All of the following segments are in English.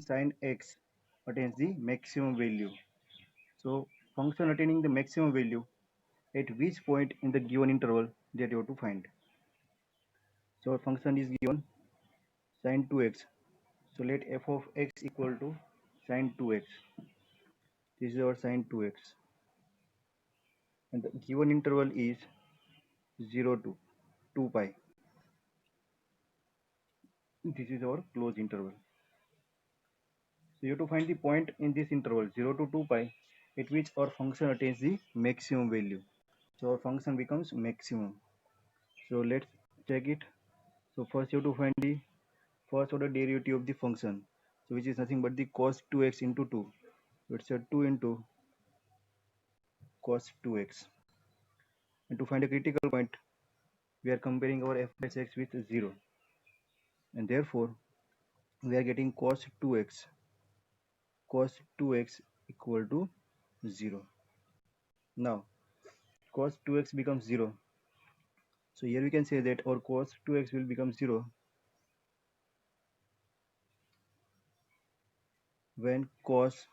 sin x attains the maximum value. So function attaining the maximum value at which point in the given interval that you have to find. So our function is given sin 2x. So let f of x equal to sin 2x. This is our sin 2x. And the given interval is 0 to 2 pi. This is our closed interval. So you have to find the point in this interval 0 to 2 pi at which our function attains the maximum value. So our function becomes maximum. So let's check it. So first you have to find the first order derivative of the function. So which is nothing but the cos 2x into 2. So it's a 2 into cos 2x. And to find a critical point, we are comparing our f dash x with 0. And therefore, we are getting cos 2x equal to 0. Now, cos 2x becomes 0. So here we can say that our cos 2x will become 0 when cos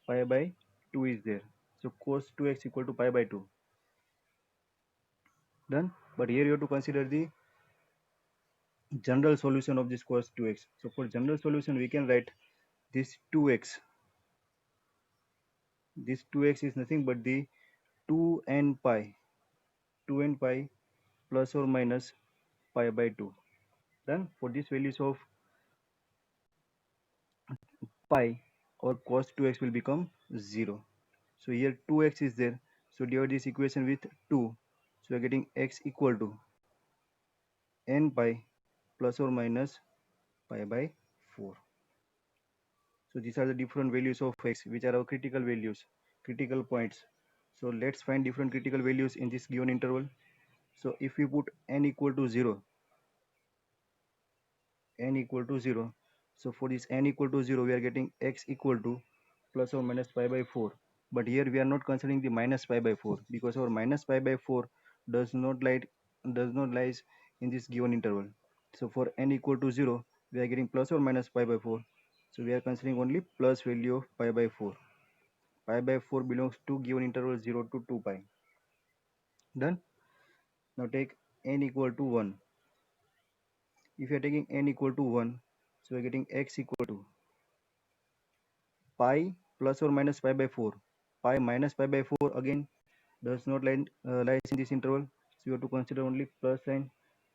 pi by 2 is there. So cos 2x equal to pi by 2. Done. But here you have to consider the general solution of this cos 2x. So for general solution, we can write this 2x. This 2x is nothing but the 2n pi 2n pi plus or minus pi by 2. Then for these values of pi, our cos 2x will become 0. So here 2x is there. So divide this equation with 2. So we are getting x equal to n pi plus or minus pi by 4. So these are the different values of x which are our critical values, critical points. So let's find different critical values in this given interval. So if we put n equal to 0, n equal to 0. So for this n equal to 0, we are getting x equal to plus or minus pi by 4. But here we are not considering the minus pi by 4 because our minus pi by 4 does not lies in this given interval. So for n equal to 0, we are getting plus or minus pi by 4. So we are considering only plus value of pi by 4. Pi by 4 belongs to given interval 0 to 2 pi. Done. Now take n equal to 1. If you are taking n equal to 1, so we are getting x equal to pi plus or minus pi by 4. Pi minus pi by 4 again does not lies in this interval. So you have to consider only plus sign.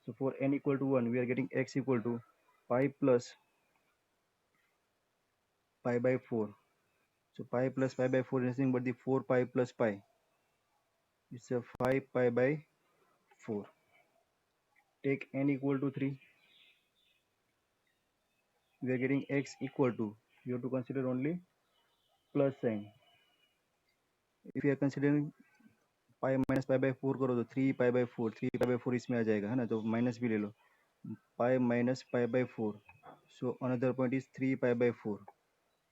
So for n equal to 1, we are getting x equal to pi plus pi by 4. So pi plus pi by 4 is nothing but the 4 pi plus pi. It's a 5 pi by 4. Take n equal to 3. We are getting x equal to. You have to consider only plus sign. If you are considering pi minus pi by 4 करो तो 3 पाई by 4 3 pi by 4 इसमें आ जाएगा है ना, तो minus भी ले लो. Pi minus pi by 4. So another point is 3 pi by 4.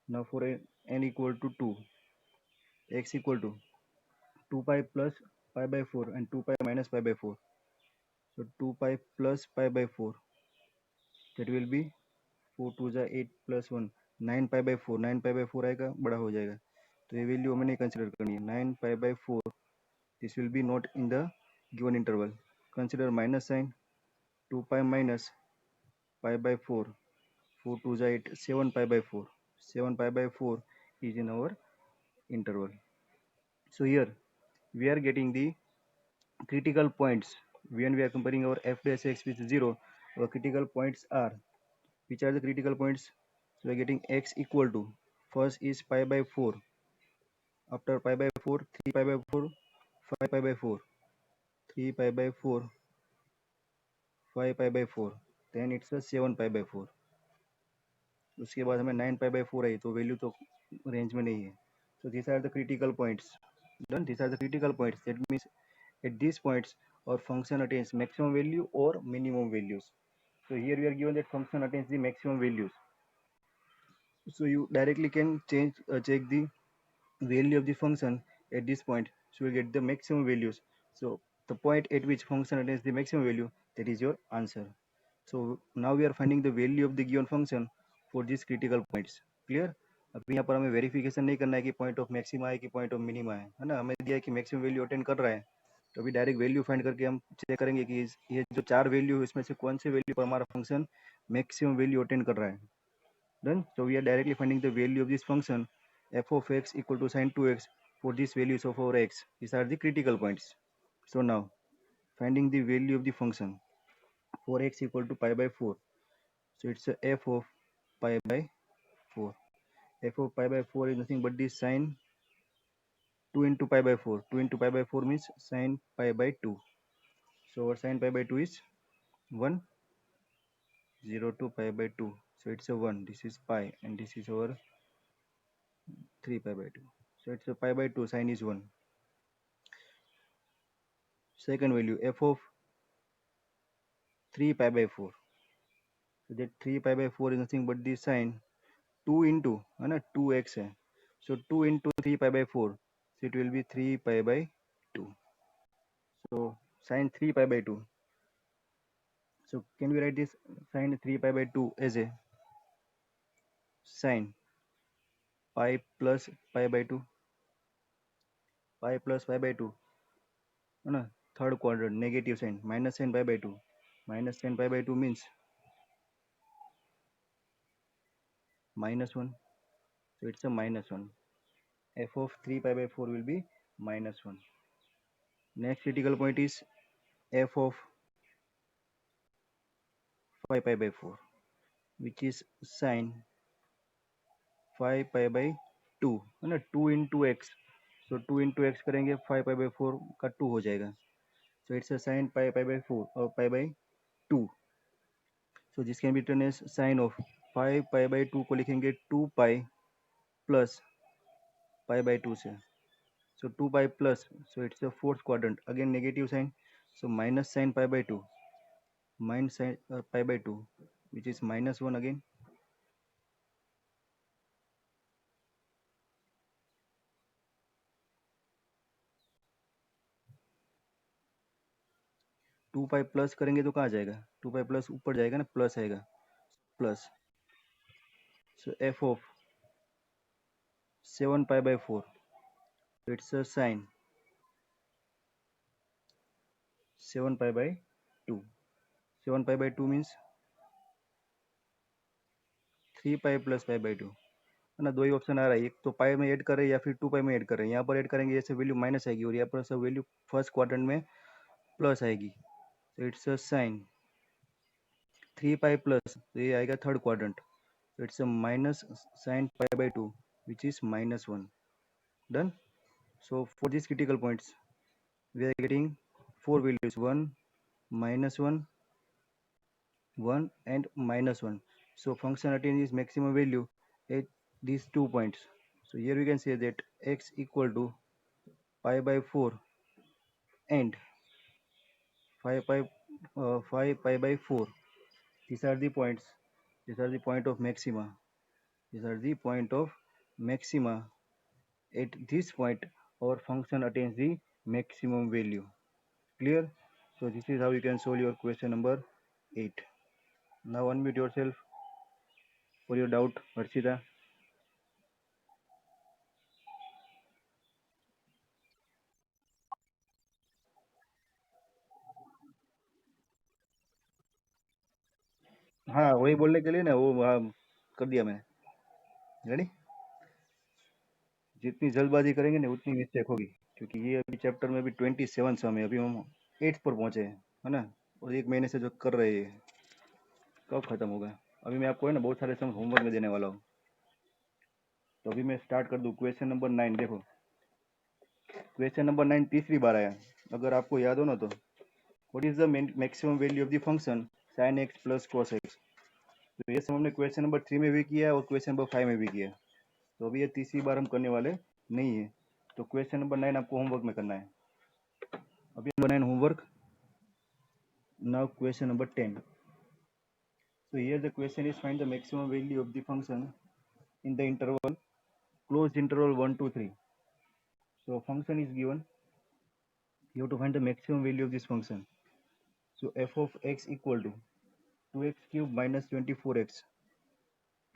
Now for n equal to 2, x equal to 2 pi plus pi by 4 and 2 pi minus pi by 4. So 2 pi plus pi by 4, that will be 4 2 जा 8 plus 1 9 pi by 4. 9 pi by 4 आएगा, बड़ा हो जाएगा, तो ये value हमें नहीं consider करनी है. 9 pi by 4, this will be not in the given interval. Consider minus sign. 2 pi minus pi by 4. 4 2 is 8. 7 pi by 4. 7 pi by 4 is in our interval. So here we are getting the critical points when we are comparing our f dash x with 0. Our critical points are, which are the critical points? So we are getting x equal to, first is pi by 4. After pi by 4, 3 pi by 4, 5 pi by 4, 3 pi by 4, 5 pi by 4, then it's a 7 pi by 4. उसके बाद हमें 9 pi by 4 आई, तो value तो range में नहीं है. So these are the critical points. Done. These are the critical points. That means at these points our function attains maximum value or minimum values. So here we are given that function attains the maximum values. So you directly can check the value of the function at this point. So you will get the maximum values. So the point at which function attains the maximum value, that is your answer. So now we are finding the value of the given function for this critical points. Clear? अभी यहाँ पर हमें verification नहीं करना है कि point of maxima है कि पॉइंट ऑफ मिनिमा है ना। हमें दिया है कि मैक्सिमम वैल्यू अटेंड कर रहा है, तो अभी डायरेक्ट वैल्यू फाइंड करके हम चेक करेंगे कि ये जो 4 वैल्यू है इसमें से कौन से वैल्यू पर हमारा फंक्शन मैक्सिमम वैल्यू अटेंड कर रहा है। Done. So we are directly finding the value of this function f of x equal to sin 2x for these values of our x. These are the critical points. So now finding the value of the function for x equal to pi by 4. So it's a f of pi by 4. F of pi by 4 is nothing but the sine 2 into pi by 4. 2 into pi by 4 means sine pi by 2. So our sine pi by 2 is 1, 0 to pi by 2. So it's a 1. This is pi and this is our 3 pi by 2. So it's a pi by 2, sine is 1. Second value f of 3 pi by 4. So that 3 pi by 4 is nothing but the sine 2 into है ना 2x है. So 2 into 3 pi by 4. So it will be 3 pi by 2. So sine 3 pi by 2. So can we write this sine 3 pi by 2 as a sine pi plus pi by 2, pi plus pi by 2 है ना. Third quadrant negative sign minus sin pi by 2, minus sin pi by 2 means minus 1. So it's a minus 1. F of 3 pi by 4 will be minus 1. Next critical point is f of 5 pi by 4, which is sine 5 pi by 2 है ना. 2 into x. So 2 into x करेंगे 5 pi by 4 का 2 हो जाएगा. So it's a sine pi pi by 4 or pi by 2. So this can be written as sine of 5 pi by 2 को लिखेंगे 2 pi plus pi by 2 से. So 2 pi plus, so it's a fourth quadrant, again negative sign. So minus sine pi by 2, minus sine pi by 2, which is minus 1 again. 2 pi plus करेंगे तो कहाँ जाएगा? 2 pi plus ऊपर जाएगा ना, plus आएगा, plus. So f of 7 pi by 4, so it's a sine 7 pi by 2. 7 pi by 2 means 3 pi plus pi by 2 है ना. दो ही ऑप्शन आ रहा है, एक तो पाई में ऐड कर रहे हैं या फिर 2 पाई में ऐड कर रहे हैं. यहाँ पर ऐड करेंगे जैसे वैल्यू माइनस आएगी और यहाँ पर सब वैल्यू फर्स्ट क्वाड्रेंट में प्लस आएगी. तो it's a sine 3 pi plus, तो ये आएगा third quadrant. So it's a minus sine pi by 2, which is minus 1. Done. So for these critical points, we are getting four values: 1, minus 1, 1, and minus 1. So function attains its maximum value at these 2 points. So here we can say that x equal to pi by 4 and 5 pi 5 pi by 4. These are the points. These are the point of maxima. These are the point of maxima. At this point, our function attains the maximum value. Clear? So this is how you can solve your question number 8. Now unmute yourself for your doubt, Harshita. हाँ वही बोलने के लिए ना वो कर दिया मैंने. रेडी? जितनी जल्दबाजी करेंगे ना उतनी मिस्टेक होगी, क्योंकि ये अभी चैप्टर में भी 27 सम है, अभी हम 8 पर पहुंचे हैं है ना. और एक महीने से जो कर रहे हैं, कब खत्म होगा? अभी मैं आपको है ना बहुत सारे सम होमवर्क में देने वाला हूँ. तो अभी मैं स्टार्ट कर दूँ. क्वेश्चन नंबर 9 देखो. क्वेश्चन नंबर 9 तीसरी बार आया. अगर आपको याद हो ना तो what is the maximum value of the function sin x plus cos x. तो ये सब हमने क्वेश्चन नंबर 3 में भी किया है और क्वेश्चन नंबर 5 में भी किया है. तो अभी ये तीसरी बार हम करने वाले नहीं है. तो क्वेश्चन नंबर 9 आपको होमवर्क में करना है. अभी number 9 homework. Now question number 10. So here the question is find the maximum value of the function in the interval closed interval 1 to 3. So function is given. You have to find the maximum value of this function. So f of x equal to 2x cube minus 24x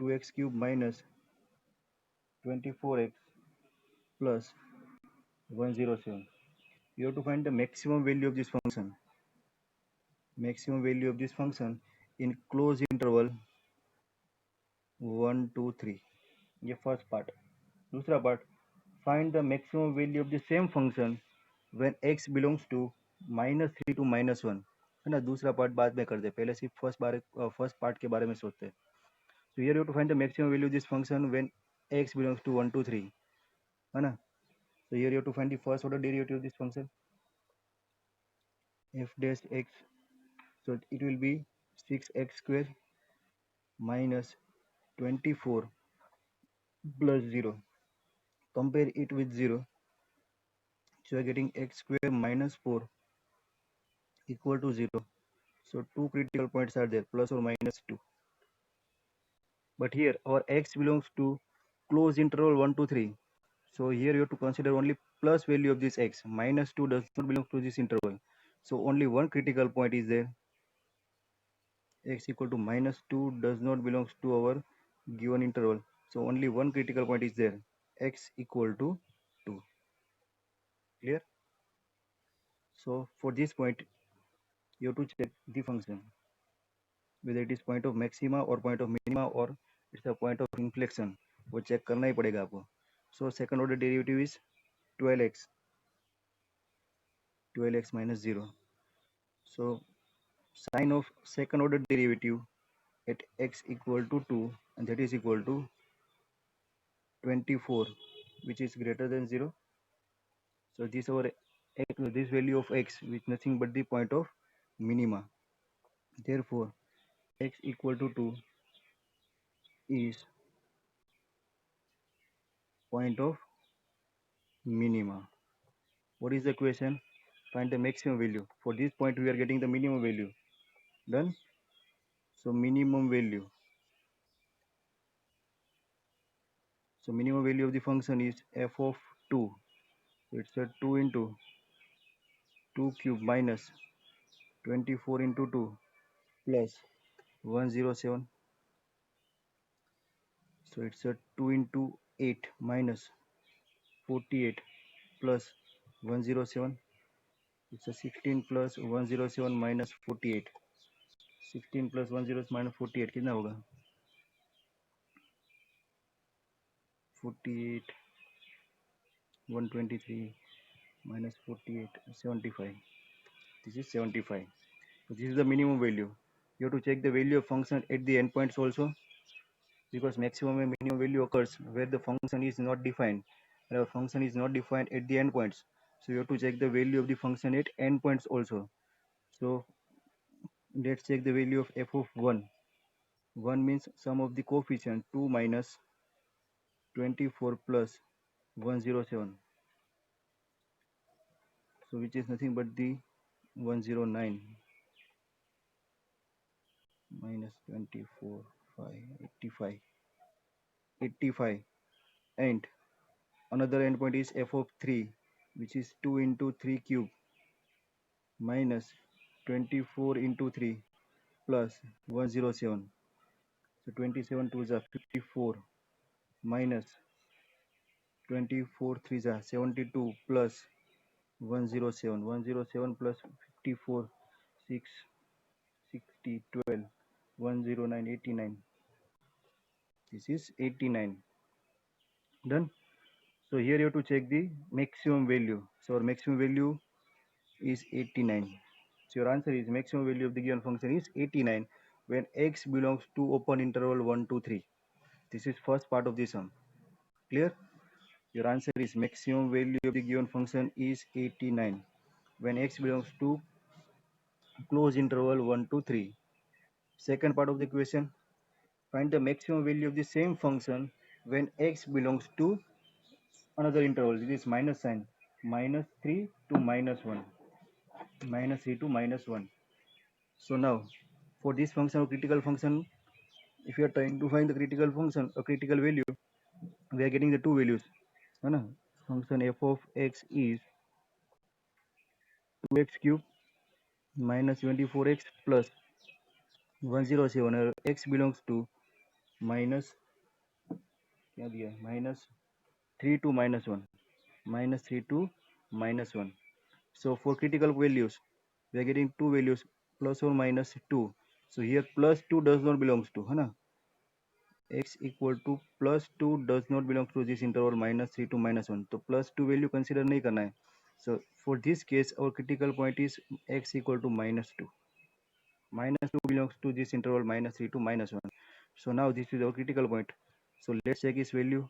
2x cube minus 24x plus 107. You have to find the maximum value of this function. Maximum value of this function in closed interval 1, 2, 3. ये first part. दूसरा part, find the maximum value of the same function when x belongs to -3 to -1. है ना, दूसरा part बाद में कर दे, पहले सिर्फ फर्स्ट पार्ट के बारे में सोचते हैं. So here you have to find the maximum value of this function when x belongs to 1, 2, 3. है ना. So here you have to find the first order derivative of this function f dash x. So it will be 6x square minus 24 plus 0. Compare it with 0. So you are getting x square minus 4 equal to 0. So two critical points are there, plus or minus 2. But here our x belongs to closed interval 1 to 3. So here you have to consider only plus value of this x. Minus 2 does not belong to this interval. So only one critical point is there. X equal to minus 2 does not belong to our given interval. So only one critical point is there. X equal to 2. Clear? So for this point, you have to check the function, whether it is point of maxima or point of minima or it's a point of inflection. वो check करना ही पड़ेगा आपको. So second order derivative is 12x minus 0. So sign of second order derivative at x equal to 2, and that is equal to 24, which is greater than 0. So this value of x is nothing but the point of minima. Therefore, x equal to 2 is point of minima. What is the equation? Find the maximum value. For this point, we are getting the minimum value. Done? So minimum value. So minimum value of the function is f of 2. So it's a 2 into 2 cube minus 24 into 2 plus 107. So it's a 2 into 8 minus 48 plus 107. It's a 16 plus 107 minus 48. 16 plus 107 minus 48 कितना होगा? 48 123 minus 48 75. This is 75. So this is the minimum value. You have to check the value of function at the endpoints also, because maximum and minimum value occurs where the function is not defined, and our function is not defined at the endpoints. So you have to check the value of the function at endpoints also. So let's check the value of f of 1. 1 means sum of the coefficient 2 minus 24 plus 107. So which is nothing but the 109 minus 24 5 85 85, and another endpoint is f of 3, which is 2 into 3 cube minus 24 into 3 plus 107. So 27 2 is 54 minus 24 3 is 72 plus 107. 107 plus 54 6 60 12 109 89. This is 89. Done. So here you have to check the maximum value. So our maximum value is 89. So your answer is maximum value of the given function is 89 when x belongs to open interval 1 to 3. This is first part of the sum. Clear? Your answer is maximum value of the given function is 89 when x belongs to closed interval 1 to 3. Second part of the question, find the maximum value of the same function when x belongs to another interval. This is minus sign, minus 3 to minus 1. Minus 3 to minus 1. So now, for this function or critical function, if you are trying to find the critical function or critical value, we are getting the two values. Function f of x is 2x cube minus 24x plus 107. X belongs to minus क्या दिया है, -3 to -1, -3 to -1. So for critical values, we are getting two values, plus or minus 2. So here plus 2 does not belongs to, है ना, x equal to plus 2 does not belong to this interval -3 to -1. तो plus 2 value consider नहीं करना है. So for this case, our critical point is x equal to -2. -2 belongs to this interval -3 to -1. So now this is our critical point. So let's check its value.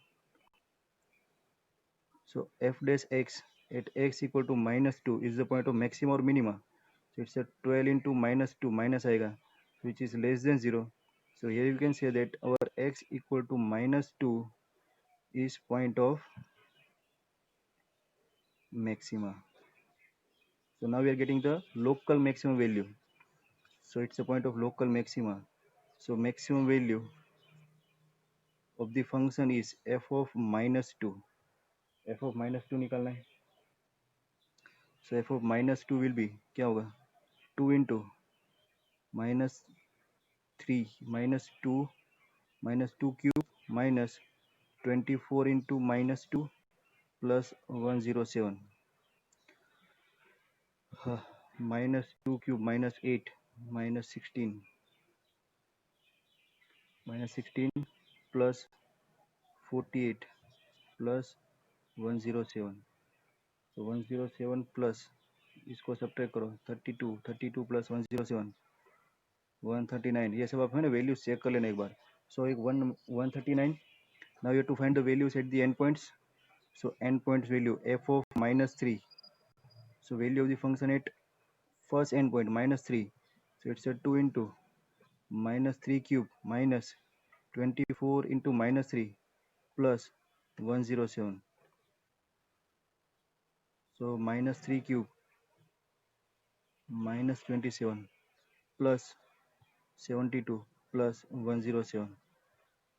So f dash x at x equal to -2 is the point of maxima or minima. So it's a 12 into -2 minus आएगा, which is less than 0. So here you can say that our x equal to -2 is point of maxima. So now we are getting the local maximum value. So it's a point of local maxima. So maximum value of the function is f of -2. f of -2 निकालना है. So f of -2 will be क्या होगा, 2 into -3 -2 cube minus 24 into -2 plus 107. -2 cube -8 -16 plus 48 plus 107. So 107 plus इसको subtract करो, 32 plus 107 139. ये सब आप है ना वैल्यूज चेक कर लेना एक बार. So एक 139. Now you have to find the values at the endpoints. So endpoints value f of -3. So value of the function at first endpoint -3. So it's a 2 into -3 cube minus 24 into -3 plus 107. So -3 cube minus 27 plus 72 plus 107.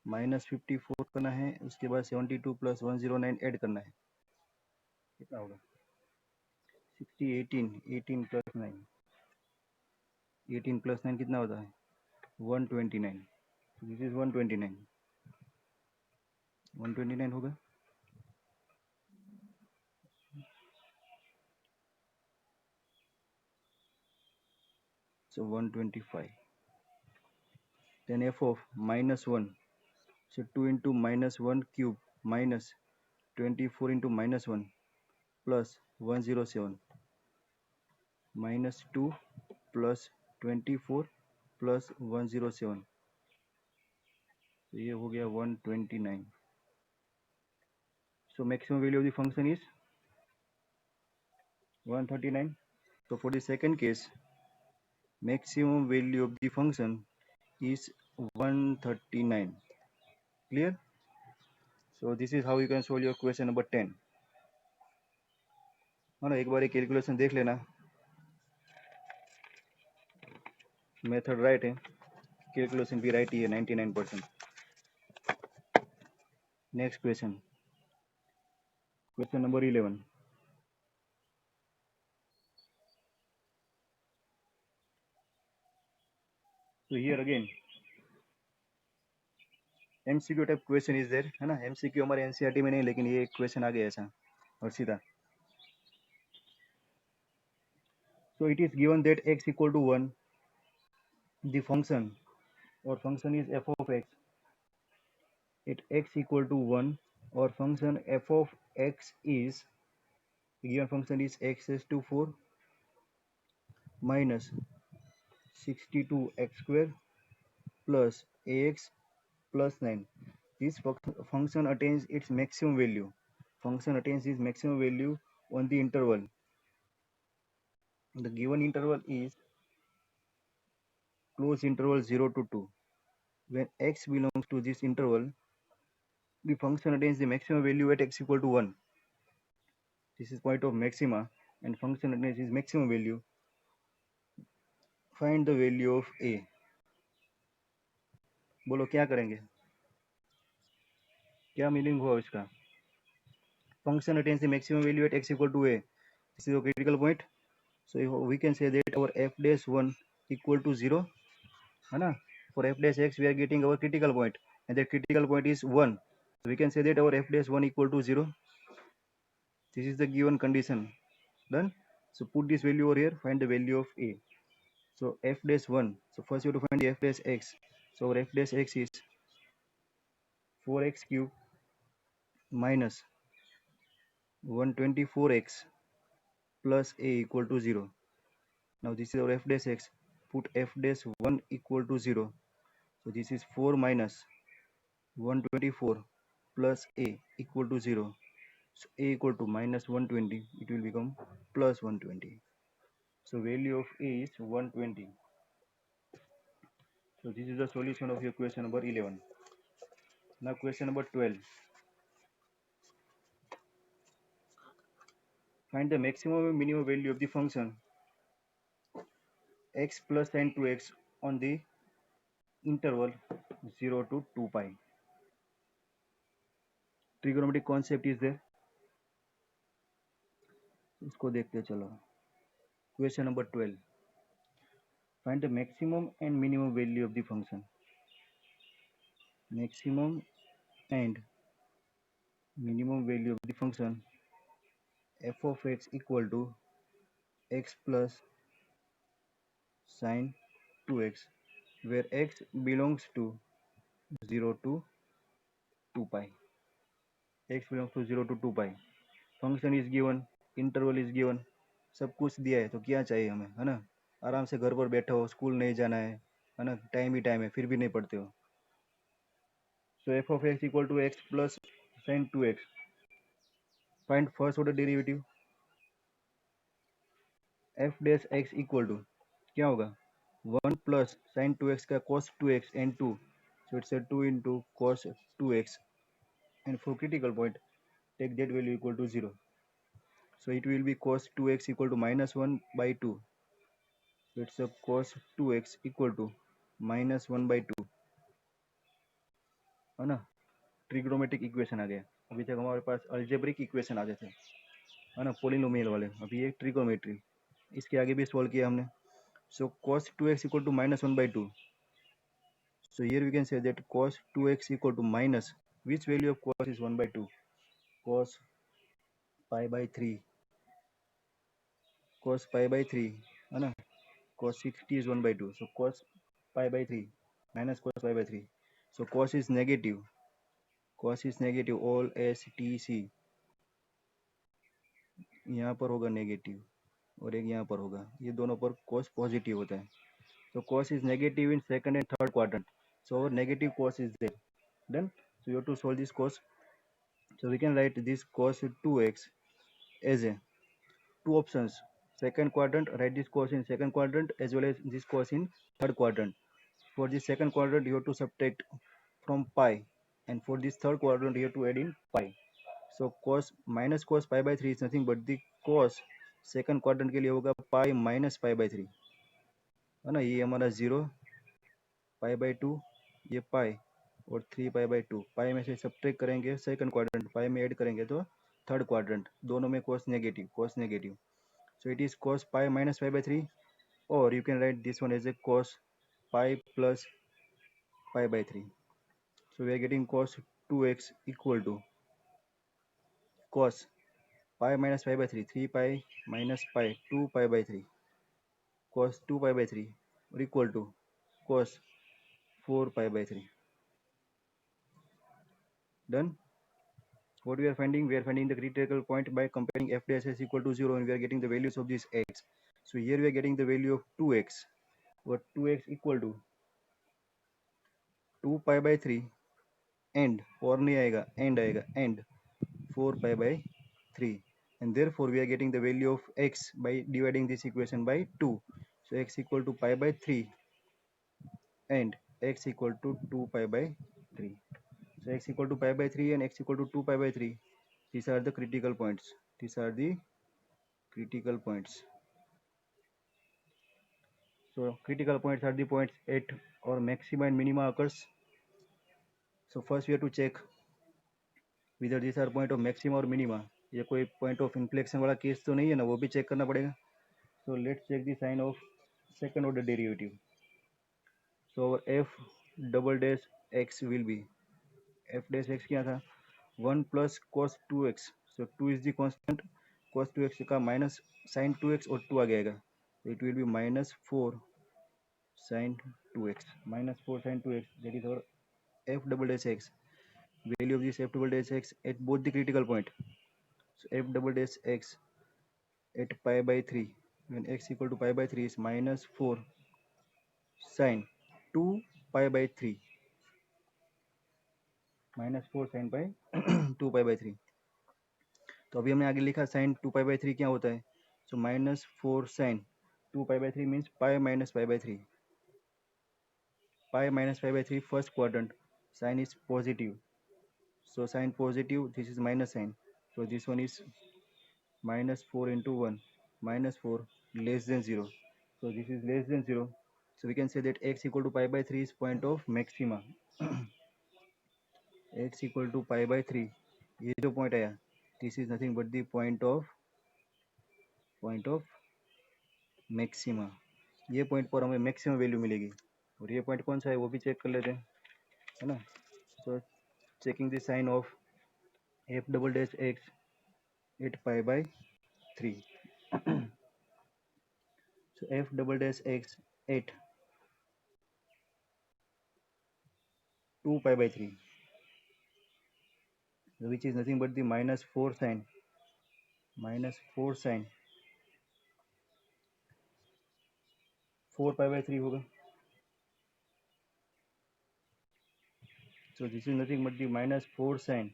-54 करना है, उसके बाद 72 plus 109 add करना है. कितना होगा, 60 18 plus 9 18 plus 9 कितना होता है, 129. दिस इज 129 होगा. So 125. Then f of -1. So 2 into -1 cube minus 24 into -1 plus 107 -2 plus 24 plus 107. तो ये हो गया 129. So maximum value of the function is 139. So for the second case, maximum value of the function is 139. Clear? So this is how you can solve your question number 10. है ना, एक बार calculation देख लेना, method right है, calculation भी right ही है 99%. Next question, question number 11. So here again MCQ type question is there, है ना. MCQ हमारे एनसीईआरटी में नहीं, लेकिन ये क्वेश्चन आ गया ऐसा और सीधा. So it is given that x equal to 1, the function or function is f of x at x equal to 1, or function f of x is, the given function is x raised to 4 minus 62x square plus ax plus 9. This function attains its maximum value. Function attains its maximum value on the interval. The given interval is closed interval 0 to 2. When x belongs to this interval, the function attains the maximum value at x equal to 1. This is point of maxima, and function attains its maximum value. Find the value of a. बोलो क्या करेंगे, क्या meaning हुआ इसका. Function attains the maximum value at x equal to a. This is a critical point. So we can say that our f dash 1 equal to 0, है ना. For f dash x we are getting our critical point. and the critical point is 1. So we can say that our f dash 1 equal to 0. This is the given condition. Done. So put this value over here, find the value of a. So f dash 1. So first you have to find the f dash x. So our f dash x is 4x cube minus 124x plus a equal to 0. Now this is our f dash x. Put f dash 1 equal to 0. So this is 4 minus 124 plus a equal to 0. So a equal to minus 120. It will become plus 120. So value of a is 120. So this is the solution of your question number 11. Now question number 12. Find the maximum and minimum value of the function x plus sin 2x on the interval 0 to 2 pi. Trigonometric concept is there. इसको देखते चलो. Question number 12. Find the maximum and minimum value of the function. Maximum and minimum value of the function f of x equal to x plus sin 2x, where x belongs to 0 to 2 pi. X belongs to 0 to 2 pi. Function is given, interval is given, सब कुछ दिया है, तो क्या चाहिए हमें, है ना. आराम से घर पर बैठे हो, स्कूल नहीं जाना है ना, टाइम ही टाइम है, फिर भी नहीं पढ़ते हो. So f of x equal to x plus sin 2x. Find first order derivative. f dash x equal to क्या होगा, 1 plus sin 2x का cos 2x and 2. So it's a 2 into cos 2x, and for critical point take that value equal to 0. So it will be cos 2x equal to minus 1 by 2. So it's a cos 2x equal to minus 1 by 2, है ना. Trigonometric equation आ गया. अभी तक हमारे पास algebraic equation आते थे, है ना, पोलिनोमियल वाले. अभी ये ट्रिग्नोमेट्री, इसके आगे भी सॉल्व किया हमने. So cos 2x equal to minus 1 by 2. So here we can say that cos 2x equal to minus, which value of cos is 1 by 2? Cos pi by 3. Cos pi by 3, है ना. Cos 60 is 1 by 2. So cos pi by 3 minus cos pi by 3. So cos is negative. Cos is negative. All S T C. यहाँ पर होगा negative और एक यहाँ पर होगा. ये दोनों पर cos पॉजिटिव होता है. So cos is negative in second and third quadrant. So our negative cos is there. Done. So you have to solve this cos. So we can write this cos 2x as a two options. Second quadrant, write this cos in second quadrant as well as this cos in third quadrant. For the second quadrant you have to subtract from pi, and for this third quadrant you have to add in pi. So cos minus cos pi by 3 is nothing but the cos second quadrant के लिए होगा pi minus pi by 3, है ना. ये हमारा 0, pi by 2, ये pi और 3 pi by 2. पाई में से सब्ट्रैक्ट करेंगे सेकंड क्वाड्रेंट, पाई में ऐड करेंगे तो थर्ड क्वाड्रेंट. दोनों में cos negative, cos negative. So it is cos pi minus pi by 3, or you can write this one as a cos pi plus pi by 3. So we are getting cos 2x equal to cos pi minus pi by 3, 3 pi minus pi, 2 pi by 3, cos 2 pi by 3 or equal to cos 4 pi by 3. Done. What we are finding? We are finding the critical point by comparing f dash is equal to 0, and we are getting the values of this x. So here we are getting the value of 2x, or 2x equal to 2 pi by 3 and और नहीं आएगा, and आएगा, and 4 pi by 3, and therefore we are getting the value of x by dividing this equation by 2. So x equal to pi by 3 and x equal to 2 pi by 3. So x equal to pi by 3 and x equal to 2 pi by 3. These are the critical points. These are the critical points. So critical points are the points at or maxima and minima occurs. So first we have to check whether these are point of maxima or minima. ये कोई point of inflection वाला case तो नहीं है ना, वो भी check करना पड़ेगा. So let's check the sign of second order derivative. So our f double dash x will be F dash x क्या था, 1 + cos 2x, so 2 is the constant, cos 2x का माइनस sin 2x और 2 आ जाएगा, तो it will be -4 sin 2x, -4 sin 2x, that is our f double dash x. Value of this f double dash x at both the critical point. So f double dash x at pi by 3, when x equal to pi by 3 is -4 sin 2 pi by 3, -4 sin pi 2 pi by 3. तो अभी हमने आगे लिखा sin 2 pi by 3 क्या होता है, so -4 sin 2 pi by 3 means pi minus pi by 3. Pi minus pi by 3 first quadrant, sign is positive, so sign positive, this is minus sign, so this one is -4 into 1, -4 less than 0, so this is less than 0, so we can say that x equal to pi by 3 is point of maxima. x equal to pi by 3, ये जो point आया, this is nothing but the point of maxima. ये point पर हमें maximum value मिलेगी, और ये point कौन सा है वो भी check कर लेते हैं, है ना. So checking the sign of f double dash x at pi by 3. So f double dash x at 2 pi by 3, which is nothing but the -4 sin 4 pi by 3 होगा. So this is nothing but the -4 sin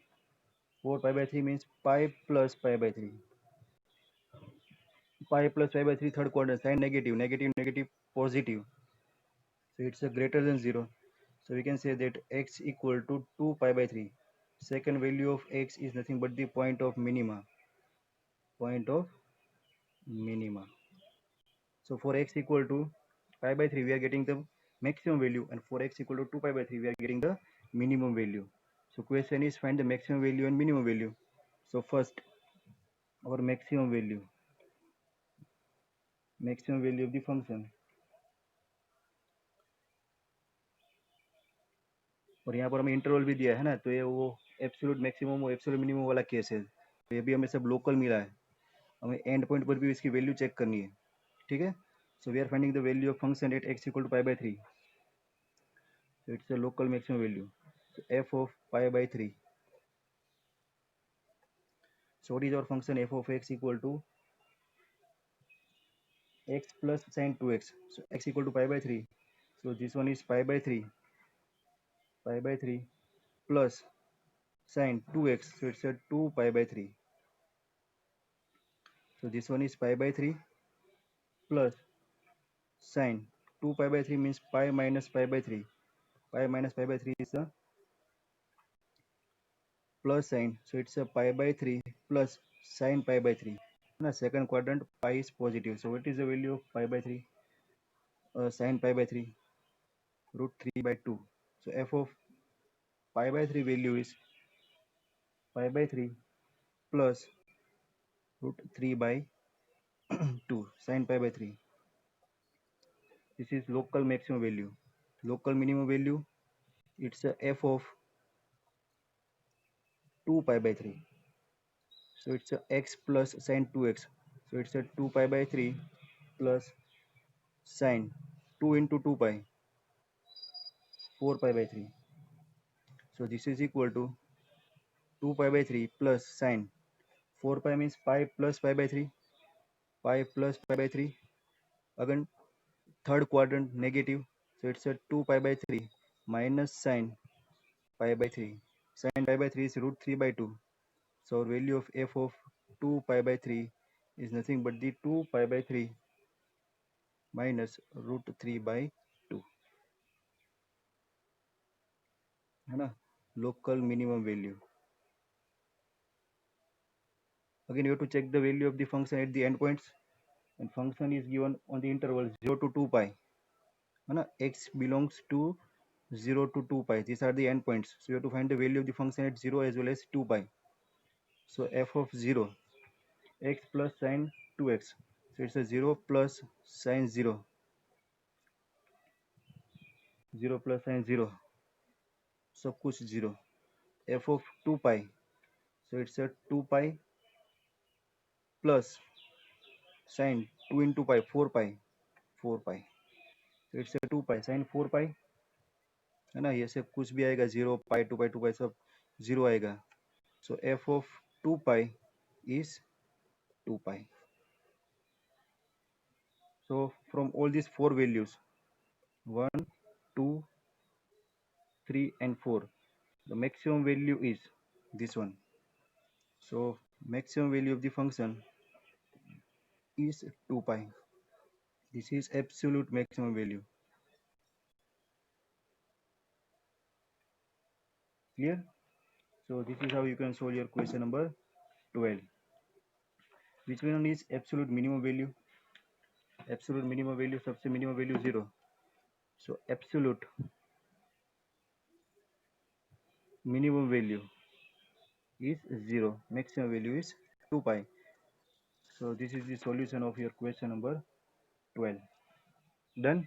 4 pi by 3 means pi plus pi by 3. Pi plus pi by 3 third quadrant, sign negative, negative, negative, positive. So it's a greater than 0. So we can say that x equal to 2 pi by 3. Second value of x is nothing but the point of minima. Point of minima. So for x equal to pi by 3, we are getting the maximum value, and for x equal to 2 pi by 3, we are getting the minimum value. So question is find the maximum value and minimum value. So first, our maximum value of the function, और यहाँ पर हमें interval भी दिया है ना, तो ये वो एब्सोल्यूट मैक्सिमम और एब्सोल्यूट मिनिमम वाला केस है, तो ये भी हमें सब लोकल मिला है, हमें एंड पॉइंट पर भी इसकी वैल्यू चेक करनी है, ठीक है. So we are finding the value of function at x equal to pi by 3, so it's a local maximum value, so f of pi by 3. So what is our function f of x equal to x plus sin 2x, so x equal to pi by 3, so this one is pi by 3 plus sin 2x, so it's a 2 pi by 3, so this one is pi by 3 plus sin 2 pi by 3 means pi minus pi by 3, pi minus pi by 3 is a plus sign, so it's a pi by 3 plus sin pi by 3. In the second quadrant, pi is positive, so what is the value of pi by 3? Sin pi by 3, root 3 by 2. So f of pi by 3 value is pi by 3 plus root 3 by 2 sin pi by 3. This is local maximum value. Local minimum value, it's a f of 2 pi by 3. So it's a x plus sin 2x. So it's a 2 pi by 3 plus sin 2 into 2 pi, 4 pi by 3. So this is equal to 2 pi by 3 plus sin 4 pi means pi plus pi by 3, pi plus pi by 3. Again, third quadrant negative, so it's a 2 pi by 3 minus sin pi by 3. Sin pi by 3 is root 3 by 2. So our value of f of 2 pi by 3 is nothing but the 2 pi by 3 minus root 3 by 2, है ना, local minimum value. Again, you have to check the value of the function at the endpoints, and function is given on the interval 0 to 2 pi, है ना, x belongs to 0 to 2 pi. These are the endpoints, so you have to find the value of the function at 0 as well as 2 pi. So f of 0, x plus sin 2x, so it's a 0 plus sin 0, 0 plus sin 0, सब कुछ 0. f of 2 pi. So it's a 2 pi plus sine 2 into pi 4 pi 4 pi. So it's a 2 pi sine 4 pi है ना. ये सब कुछ भी आएगा 0 pi 2 pi सब 0 आएगा. So f of 2 pi is 2 pi. So from all these four values 1, 2, 3 and 4, the maximum value is this one. So maximum value of the function is 2 pi. This is absolute maximum value. Clear? So this is how you can solve your question number 12. Which one is absolute minimum value? Absolute minimum value सबसे minimum value 0. So absolute minimum value is 0. Maximum value is 2 pi. So this is the solution of your question number 12. Done?